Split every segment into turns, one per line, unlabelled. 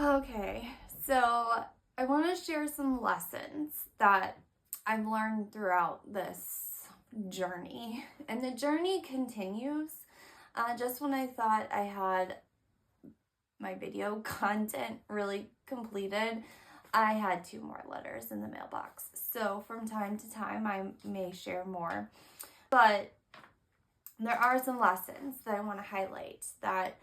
Okay, so I want to share some lessons that I've learned throughout this journey. And the journey continues. Just when I thought I had my video content really completed, I had 2 more letters in the mailbox. So from time to time, I may share more. But there are some lessons that I want to highlight that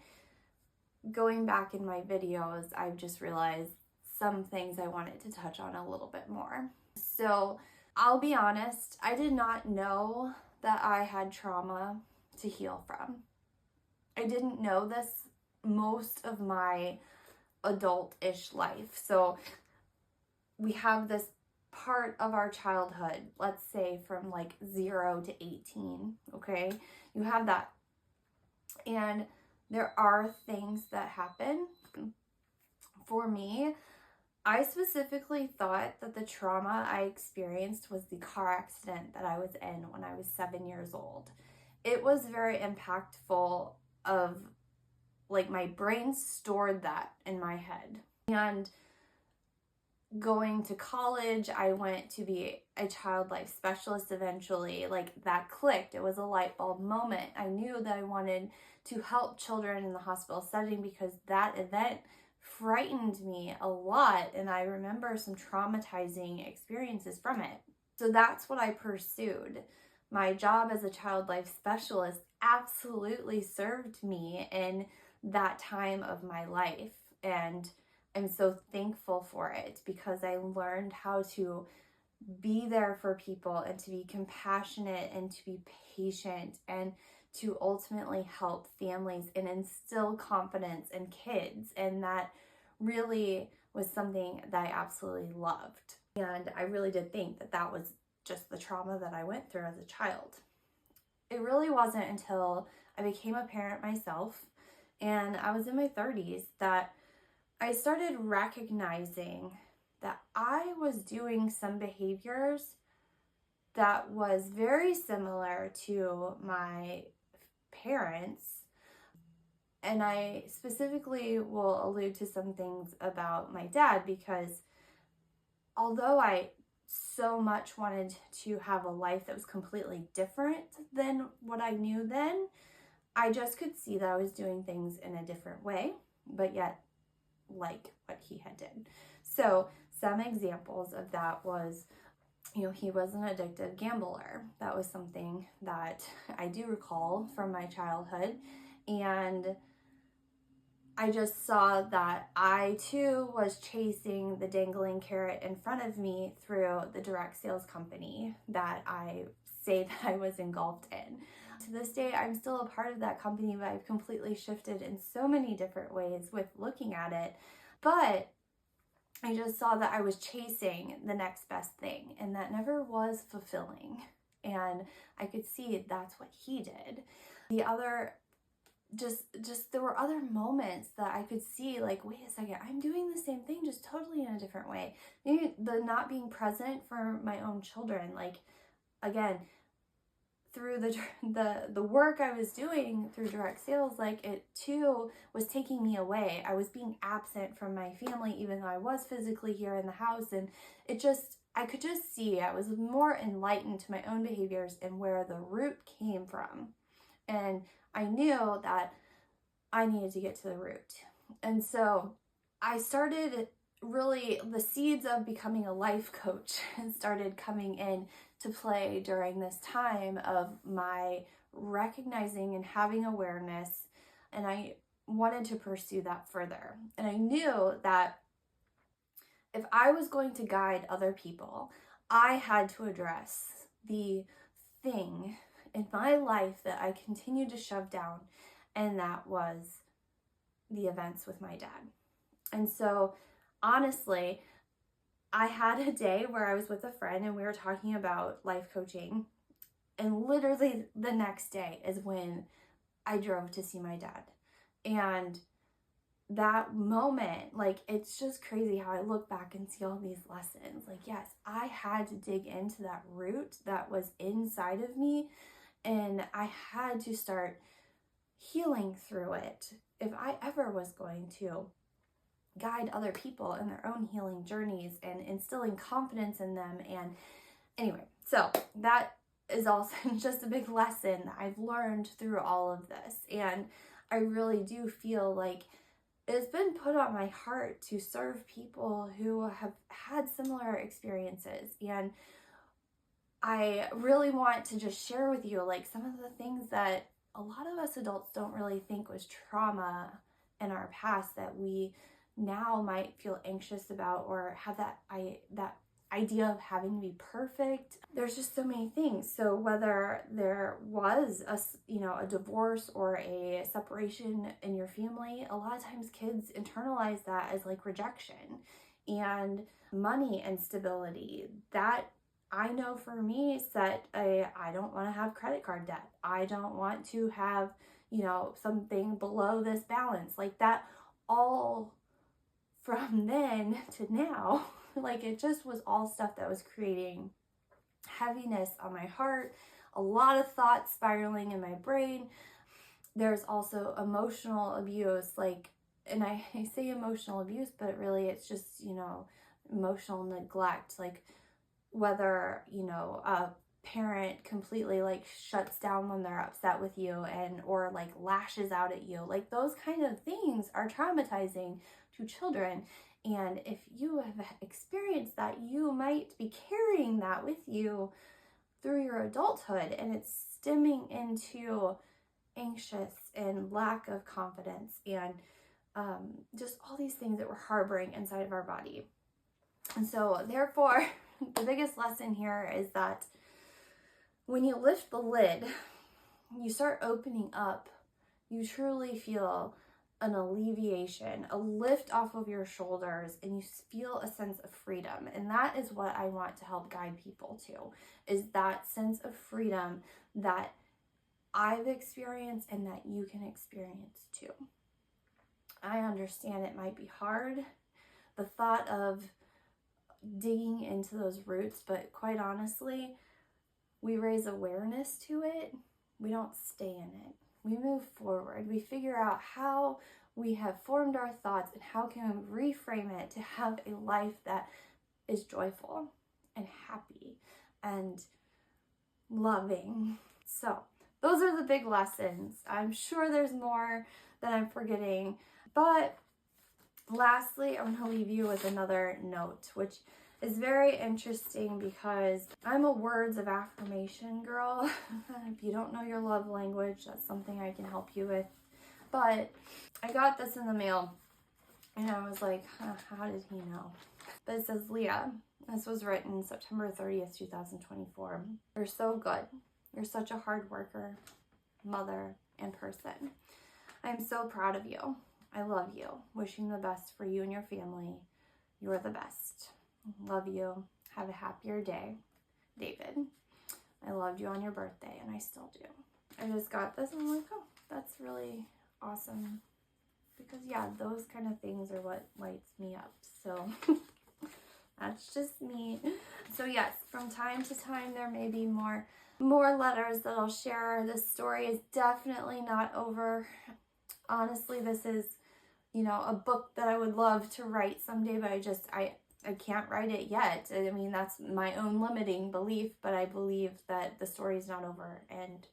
going back in my videos, I've just realized some things I wanted to touch on a little bit more. So I'll be honest, I did not know that I had trauma to heal from. I didn't know this most of my adult-ish life. So we have this part of our childhood, let's say from like 0 to 18, okay? You have that. And there are things that happen. For me, I specifically thought that the trauma I experienced was the car accident that I was in when I was 7 years old. It was very impactful of, like, my brain stored that in my head. And going to college, I went to be a child life specialist eventually. Like, that clicked. It was a light bulb moment. I knew that I wanted to help children in the hospital setting because that event frightened me a lot, and I remember some traumatizing experiences from it. So that's what I pursued. My job as a child life specialist absolutely served me in that time of my life, and I'm so thankful for it because I learned how to be there for people and to be compassionate and to be patient and to ultimately help families and instill confidence in kids. And that really was something that I absolutely loved. And I really did think that that was just the trauma that I went through as a child. It really wasn't until I became a parent myself and I was in my 30s that I started recognizing that I was doing some behaviors that was very similar to my parents. And I specifically will allude to some things about my dad because although I so much wanted to have a life that was completely different than what I knew then, I just could see that I was doing things in a different way, but yet like what he had did. So some examples of that was, he was an addictive gambler. That was something that I do recall from my childhood. And I just saw that I too was chasing the dangling carrot in front of me through the direct sales company that I say that I was engulfed in. To this day, I'm still a part of that company, but I've completely shifted in so many different ways with looking at it. But I just saw that I was chasing the next best thing, and that never was fulfilling. And I could see that's what he did. The other, just there were other moments that I could see, like, wait a second, I'm doing the same thing, just totally in a different way. Maybe the not being present for my own children, like, again, through the work I was doing through direct sales, like, it too was taking me away. I was being absent from my family, even though I was physically here in the house. And I could just see I was more enlightened to my own behaviors and where the root came from. And I knew that I needed to get to the root. And so I started really, the seeds of becoming a life coach started coming in to play during this time of my recognizing and having awareness. And I wanted to pursue that further. And I knew that if I was going to guide other people, I had to address the thing in my life that I continued to shove down, and that was the events with my dad. And so honestly, I had a day where I was with a friend and we were talking about life coaching, and literally the next day is when I drove to see my dad. And that moment, like, it's just crazy how I look back and see all these lessons. Like, yes, I had to dig into that root that was inside of me, and I had to start healing through it if I ever was going to guide other people in their own healing journeys and instilling confidence in them. And anyway, so that is also just a big lesson that I've learned through all of this. And I really do feel like it's been put on my heart to serve people who have had similar experiences. And I really want to just share with you like some of the things that a lot of us adults don't really think was trauma in our past that we now might feel anxious about, or have that idea of having to be perfect. There's just so many things. So whether there was a divorce or a separation in your family, a lot of times kids internalize that as like rejection. And money instability, that I know for me set I don't want to have credit card debt. I don't want to have, something below this balance. Like that all from then to now, like it just was all stuff that was creating heaviness on my heart, a lot of thoughts spiraling in my brain. There's also emotional abuse, and I say emotional abuse, but really it's just, emotional neglect, like whether, a parent completely like shuts down when they're upset with you or like lashes out at you. Like those kind of things are traumatizing to children. And if you have experienced that, you might be carrying that with you through your adulthood, and it's stemming into anxious and lack of confidence and just all these things that we're harboring inside of our body. And so therefore, the biggest lesson here is that when you lift the lid, you start opening up, you truly feel an alleviation, a lift off of your shoulders, and you feel a sense of freedom. And that is what I want to help guide people to, is that sense of freedom that I've experienced and that you can experience too. I understand it might be hard, the thought of digging into those roots, but quite honestly, we raise awareness to it. We don't stay in it. We move forward. We figure out how we have formed our thoughts and how can we reframe it to have a life that is joyful and happy and loving. So those are the big lessons. I'm sure there's more that I'm forgetting, but lastly, I want to leave you with another note, which is very interesting because I'm a words of affirmation girl. If you don't know your love language, that's something I can help you with. But I got this in the mail and I was like, how did he know? But it says, Leah, this was written September 30th, 2024. You're so good. You're such a hard worker, mother, and person. I'm so proud of you. I love you. Wishing the best for you and your family. You're the best. Love you. Have a happier day. David. I loved you on your birthday, and I still do. I just got this, and I'm like, oh, that's really awesome. Because, yeah, those kind of things are what lights me up. So, that's just me. So, yes, from time to time, there may be more letters that I'll share. This story is definitely not over. Honestly, this is, a book that I would love to write someday, but I can't write it yet. I mean, that's my own limiting belief, but I believe that the story is not over. And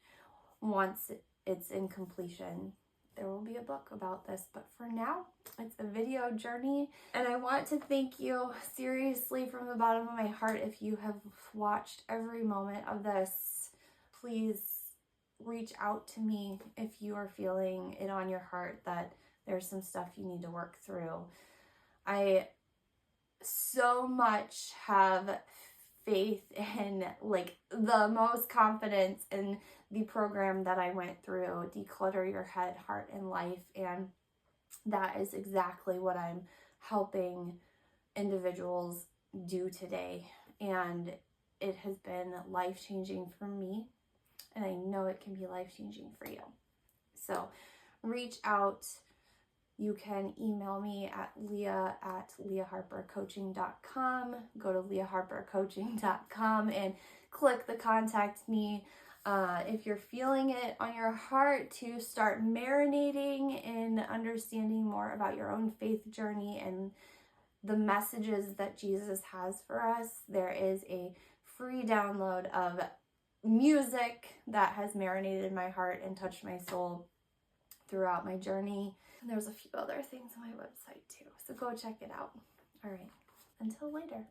once it's in completion, there will be a book about this. But for now, it's a video journey. And I want to thank you seriously from the bottom of my heart. If you have watched every moment of this, please reach out to me if you are feeling it on your heart that there's some stuff you need to work through. I so much have faith in, the most confidence in the program that I went through, Declutter Your Head, Heart, and Life. And that is exactly what I'm helping individuals do today. And it has been life-changing for me. And I know it can be life-changing for you. So reach out. You can email me at leah@leahharpercoaching.com. Go to leahharpercoaching.com and click the contact me. If you're feeling it on your heart to start marinating in understanding more about your own faith journey and the messages that Jesus has for us, there is a free download of music that has marinated my heart and touched my soul throughout my journey. And there's a few other things on my website too, so go check it out. All right, until later.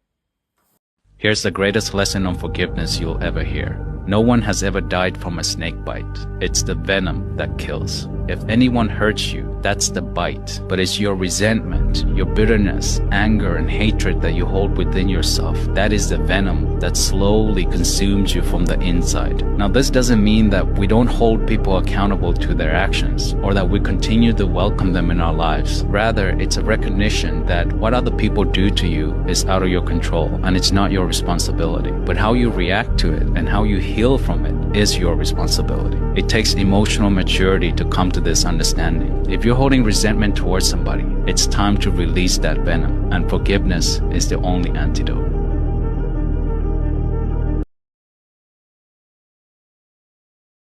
Here's the greatest lesson on forgiveness you'll ever hear. No one has ever died from a snake bite. It's the venom that kills. If anyone hurts you, that's the bite. But it's your resentment, your bitterness, anger, and hatred that you hold within yourself. That is the venom that slowly consumes you from the inside. Now, this doesn't mean that we don't hold people accountable to their actions, or that we continue to welcome them in our lives. Rather, it's a recognition that what other people do to you is out of your control, and it's not your responsibility. But how you react to it and how you heal from it is your responsibility. It takes emotional maturity to come to this understanding. If you're holding resentment towards somebody, it's time to release that venom, and forgiveness is the only antidote.